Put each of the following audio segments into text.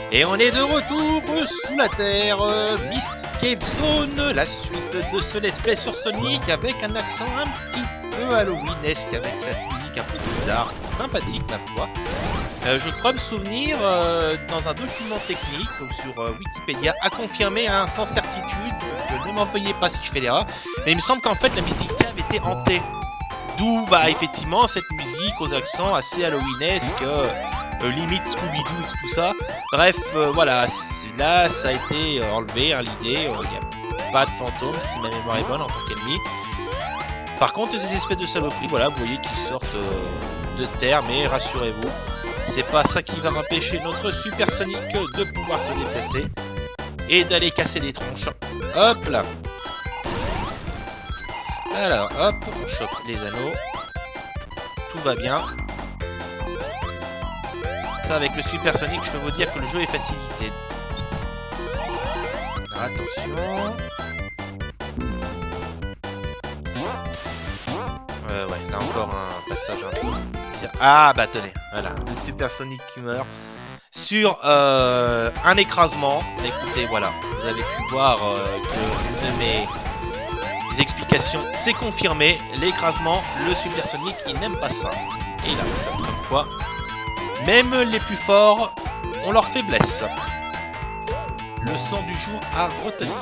Et on est de retour sous la terre, Mystic Zone, la suite de ce let's play sur Sonic avec un accent un petit peu Halloweenesque avec cette musique un peu bizarre, sympathique ma foi. Je crois me souvenir dans un document technique sur Wikipédia à confirmer sans certitude, donc ne m'envoyez pas si je fais l'erreur, mais il me semble qu'en fait la Mystic Cave était hantée. D'où effectivement cette musique aux accents assez Halloweenesques. Limite Scooby-Doo et tout ça. Bref, voilà, là ça a été enlevé, l'idée, il n'y a pas de fantômes si ma mémoire est bonne en tant qu'ennemi. Par contre, ces espèces de saloperies, voilà, vous voyez qu'ils sortent de terre, mais rassurez-vous, c'est pas ça qui va empêcher notre Super Sonic de pouvoir se déplacer et d'aller casser des tronches. Hop là. Alors, hop, on chope les anneaux. Tout va bien. Avec le Super Sonic, je peux vous dire que le jeu est facilité. Alors, attention. Ouais, là encore un passage un peu bizarre. Ah bah tenez, voilà, le Super Sonic qui meurt sur un écrasement. Écoutez, voilà, vous avez pu voir que une de mes explications s'est confirmée. L'écrasement, le Super Sonic, il n'aime pas ça. Hélas, comme quoi. Même les plus forts ont leur faiblesse. Leçon du jour à retenir.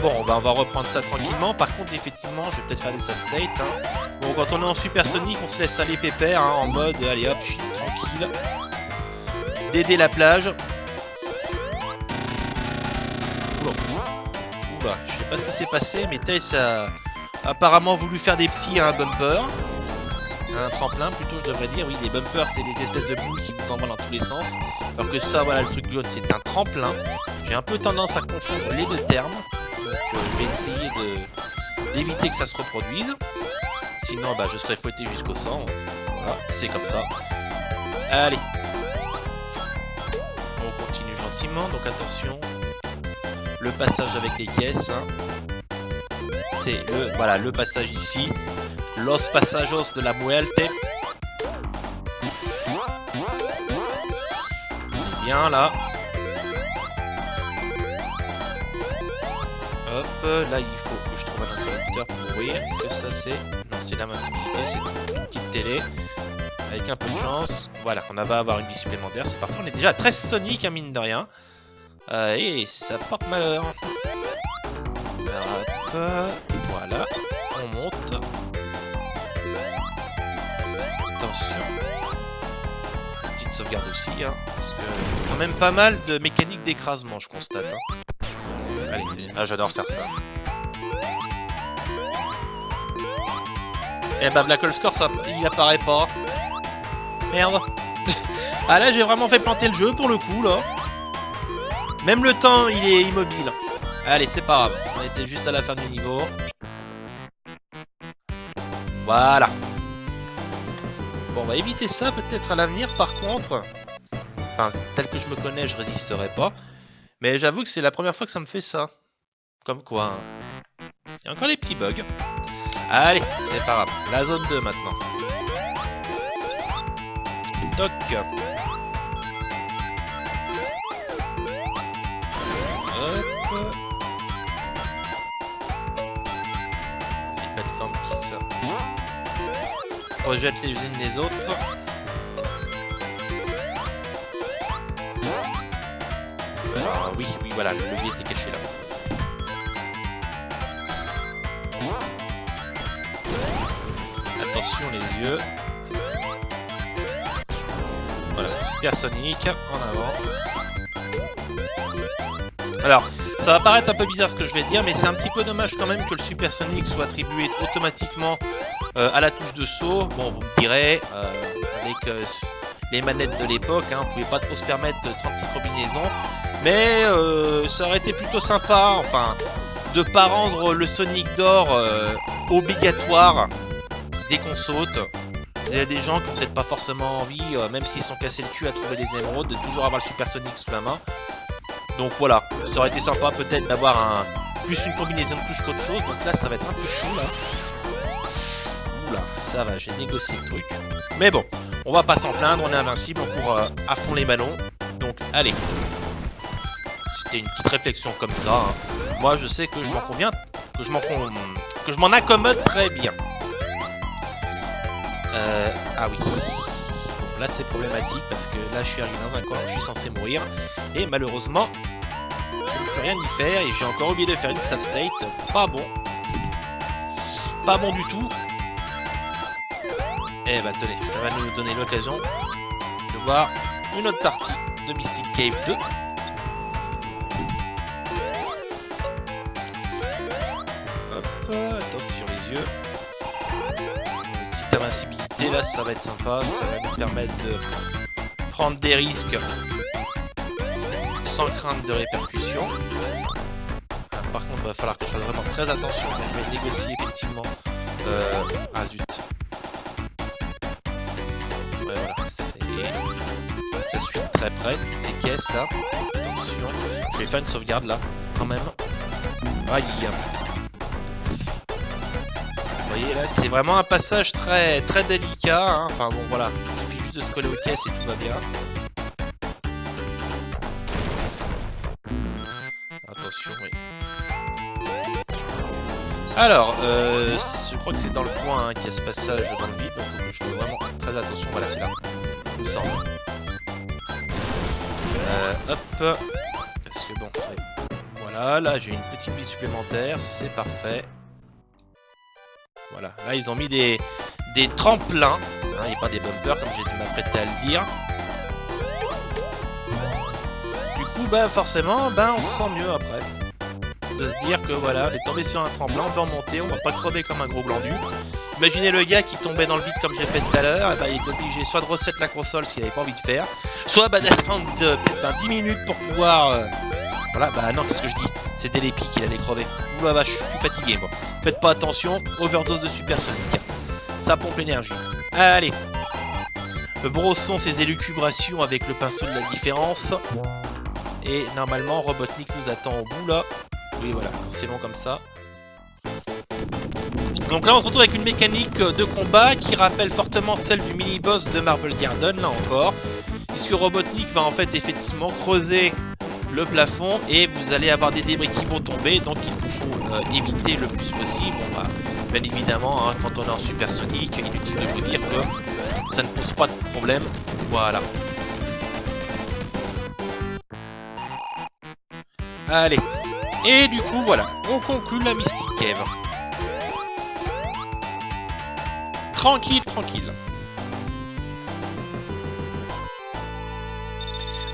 Bon, bah on va reprendre ça tranquillement. Par contre, effectivement, je vais peut-être faire des save states. Bon, quand on est en Super Sonic, on se laisse aller pépère, en mode, allez hop, je suis tranquille. D'aider la plage. Oula, je sais pas ce qui s'est passé, mais Tails a apparemment voulu faire des petits à un bumper. Un tremplin plutôt, je devrais dire. Oui, les bumpers c'est des espèces de boules qui vous envoient dans tous les sens, alors que ça, voilà, le truc jaune c'est un tremplin. J'ai un peu tendance à confondre les deux termes, donc je vais essayer d'éviter que ça se reproduise, sinon bah je serai fouetté jusqu'au sang. Voilà, c'est comme ça. Allez, on continue gentiment, donc attention, le passage avec les caisses, c'est le passage ici. Los Pasajos de la Muerte. Bien là. Hop, là il faut que je trouve un interrupteur pour ouvrir. Est-ce que ça c'est... Non, c'est l'invincibilité, c'est une petite télé. Avec un peu de chance. Voilà, on va avoir une vie supplémentaire. C'est parfait, on est déjà à 13 Sonic, mine de rien. Et ça porte malheur. Hop, voilà, on monte. Attention. Petite sauvegarde aussi, parce que quand même pas mal de mécaniques d'écrasement, je constate. Allez, j'adore faire ça. Et bah Black Hole Score, ça, il apparaît pas. Merde. Ah là, j'ai vraiment fait planter le jeu pour le coup, là. Même le temps, il est immobile. Allez, c'est pas grave. On était juste à la fin du niveau. Voilà. Bon, on va éviter ça peut-être à l'avenir par contre. Enfin, tel que je me connais, je résisterai pas. Mais j'avoue que c'est la première fois que ça me fait ça. Comme quoi. Il y a encore des petits bugs. Allez, c'est pas grave. La zone 2 maintenant. Toc. Hop. Les plateformes qui sortent. Rejette les unes des autres. Oui, voilà, le levier était caché là. Attention les yeux. Voilà, Super Sonic, en avant. Alors, ça va paraître un peu bizarre ce que je vais dire, mais c'est un petit peu dommage quand même que le Super Sonic soit attribué automatiquement à la touche de saut. Bon, vous me direz, avec les manettes de l'époque, on pouvait pas trop se permettre 36 combinaisons, mais ça aurait été plutôt sympa, enfin, de pas rendre le Sonic d'or obligatoire dès qu'on saute. Il y a des gens qui ont peut-être pas forcément envie, même s'ils sont cassés le cul à trouver les émeraudes, de toujours avoir le Super Sonic sous la main. Donc voilà, ça aurait été sympa peut-être d'avoir plus une combinaison de touches qu'autre chose. Donc là, ça va être un peu chaud là. Oula, ça va, j'ai négocié le truc. Mais bon, On va pas s'en plaindre, on est invincible, on court à fond les ballons. Donc allez. C'était une petite réflexion comme ça. Hein. Moi je sais que je m'en conviens, que je m'en accommode très bien. Ah oui. Bon, là c'est problématique parce que là je suis arrivé dans un coin où je suis censé mourir. Et malheureusement, je ne peux rien y faire et j'ai encore oublié de faire une save state. Pas bon. Pas bon du tout. Eh bah tenez, ça va nous donner l'occasion de voir une autre partie de Mystic Cave 2. Hop, attention les yeux. Petite invincibilité là, ça va être sympa, ça va nous permettre de prendre des risques sans crainte de répercussions. Par contre, il va falloir que je fasse vraiment très attention quand je vais négocier effectivement. Ah zut. Ouais, voilà, ça suit très près, toutes ces caisses là. Attention, je vais faire une sauvegarde là, quand même. Aïe. Vous voyez là, c'est vraiment un passage très délicat. Hein. Enfin bon, voilà, il suffit juste de se coller aux caisses et tout va bien. Attention, oui. Alors, je crois que c'est dans le coin hein, qu'il y a ce passage dans le vide, donc je fais vraiment très attention. Voilà, c'est là, il me semble. Hop, parce que bon, voilà, là j'ai une petite vie supplémentaire, c'est parfait. Voilà, là ils ont mis des tremplins, hein, et pas des bumpers comme j'ai m'apprêter à le dire. Du coup, bah forcément, bah on se sent mieux après. De se dire que voilà, on est tombé sur un tremplin, on peut remonter, on va pas crever comme un gros glandu. Imaginez le gars qui tombait dans le vide comme j'ai fait tout à l'heure, et bah, il est obligé soit de reset la console ce qu'il avait pas envie de faire, soit bah, d'attendre peut-être 10 minutes pour pouvoir... Voilà, bah non, qu'est-ce que je dis? C'était l'épi qu'il allait crever. Ouh la vache, je suis fatigué moi. Faites pas attention, overdose de supersonique. Ça pompe l'énergie. Allez. Brossons ces élucubrations avec le pinceau de la différence. Et normalement, Robotnik nous attend au bout là. Oui, voilà, c'est long comme ça. Donc là, on se retrouve avec une mécanique de combat qui rappelle fortement celle du mini-boss de Marble Garden, là encore. Puisque Robotnik va en fait effectivement creuser le plafond et vous allez avoir des débris qui vont tomber. Donc il vous faut éviter le plus possible. Bon, bah, bien évidemment, hein, quand on est en supersonique, inutile de vous dire que ça ne pose pas de problème. Voilà. Allez. Et du coup, voilà, on conclut la Mystic Cave. Tranquille, tranquille.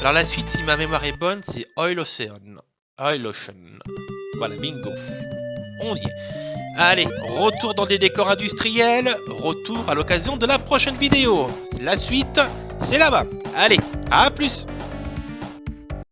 Alors la suite, si ma mémoire est bonne, c'est Oil Ocean. Oil Ocean. Voilà, bingo. On y est. Allez, retour dans des décors industriels. Retour à l'occasion de la prochaine vidéo. La suite, c'est là-bas. Allez, à plus.